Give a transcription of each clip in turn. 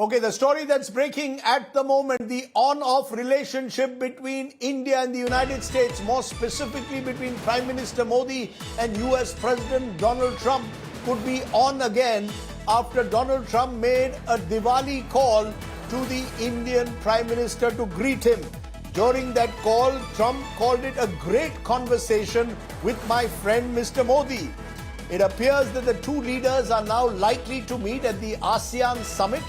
Okay, the story that's breaking at the moment, the on-off relationship between India and the United States, more specifically between Prime Minister Modi and US President Donald Trump, could be on again after Donald Trump made a Diwali call to the Indian Prime Minister to greet him. During that call, Trump called it a great conversation with my friend Mr. Modi. It appears that the two leaders are now likely to meet at the ASEAN summit,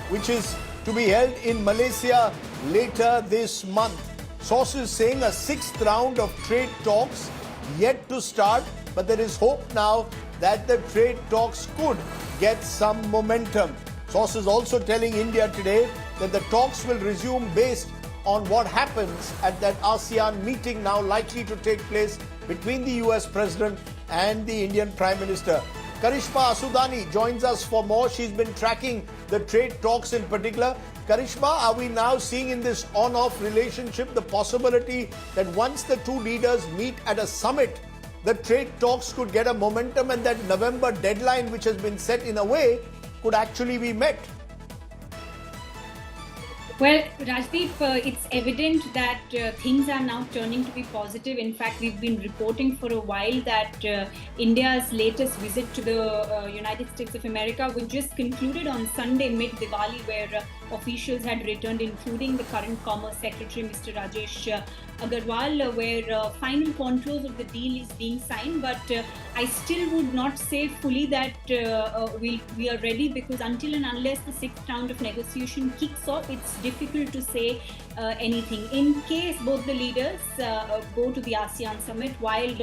which is to be held in Malaysia later this month. Sources saying a sixth round of trade talks yet to start, but there is hope now that the trade talks could get some momentum. Sources also telling India today that the talks will resume based on what happens at that ASEAN meeting now likely to take place between the US President and the Indian Prime Minister. Karishma Asudani joins us for more. She's been tracking the trade talks in particular. Karishma, are we now seeing in this on-off relationship the possibility that once the two leaders meet at a summit, the trade talks could get a momentum and that November deadline, which has been set in a way, could actually be met? Well, Rajdeep, it's evident that things are now turning to be positive. In fact, we've been reporting for a while that India's latest visit to the United States of America, which just concluded on Sunday mid-Diwali, where officials had returned, including the current Commerce Secretary, Mr. Rajesh Agarwal, where final contours of the deal is being signed. But I still would not say fully that we are ready, because until and unless the sixth round of negotiation kicks off, it's difficult to say anything. In case both the leaders go to the ASEAN summit, while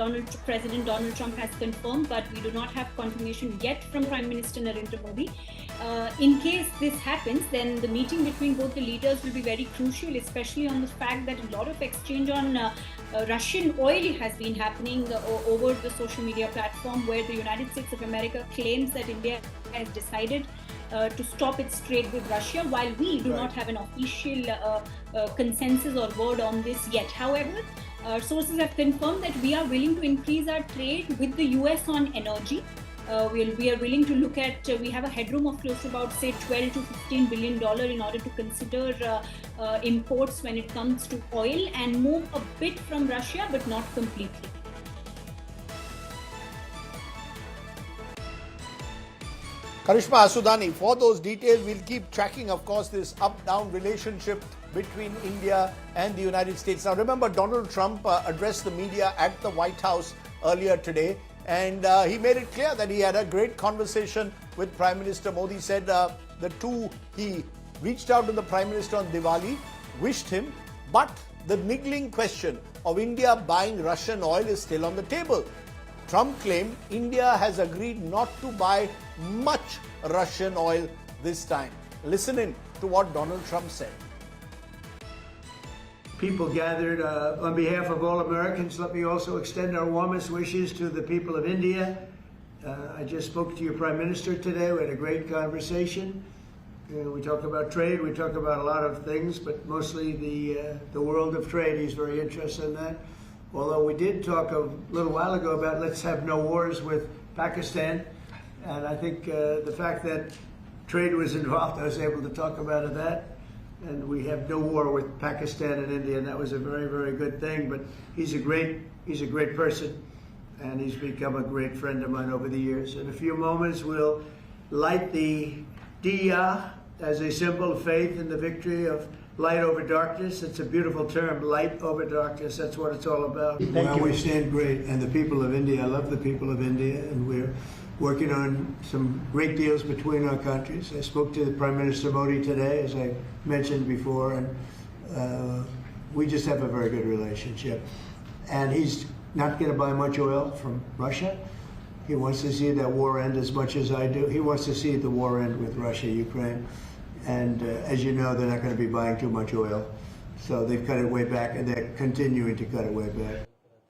President Donald Trump has confirmed, but we do not have confirmation yet from Prime Minister Narendra Modi. In case this happens, then the meeting between both the leaders will be very crucial, especially on the fact that a lot of exchange on Russian oil has been happening over the social media platform, where the United States of America claims that India has decided to stop its trade with Russia, while we do not have an official consensus or word on this yet. However, sources have confirmed that we are willing to increase our trade with the US on energy. We are willing to look at, we have a headroom of close to about, say, $12 to $15 billion in order to consider imports when it comes to oil, and move a bit from Russia, but not completely. Karishma Asudani, for those details, we'll keep tracking, of course, this up-down relationship between India and the United States. Now, remember, Donald Trump addressed the media at the White House earlier today, and he made it clear that he had a great conversation with Prime Minister Modi. Said he reached out to the Prime Minister on Diwali, wished him, but the niggling question of India buying Russian oil is still on the table. Trump claimed India has agreed not to buy much Russian oil this time. Listen in to what Donald Trump said. People gathered on behalf of all Americans. Let me also extend our warmest wishes to the people of India. I just spoke to your Prime Minister today. We had a great conversation. We talked about trade. We talked about a lot of things, but mostly the world of trade. He's very interested in that. Although we did talk a little while ago about let's have no wars with Pakistan. And I think the fact that trade was involved, I was able to talk about that. And we have no war with Pakistan and India, and that was a very, very good thing. But he's a great person, and he's become a great friend of mine over the years. In a few moments, we'll light the diya as a symbol of faith in the victory of light over darkness. It's a beautiful term, light over darkness. That's what it's all about. Well, we stand great, and the people of India, I love the people of India, and we're working on some great deals between our countries. I spoke to the Prime Minister Modi today, as I mentioned before, and we just have a very good relationship. And he's not going to buy much oil from Russia. He wants to see that war end as much as I do. He wants to see the war end with Russia, Ukraine. And as you know, they're not going to be buying too much oil. So they've cut it way back, and they're continuing to cut it way back.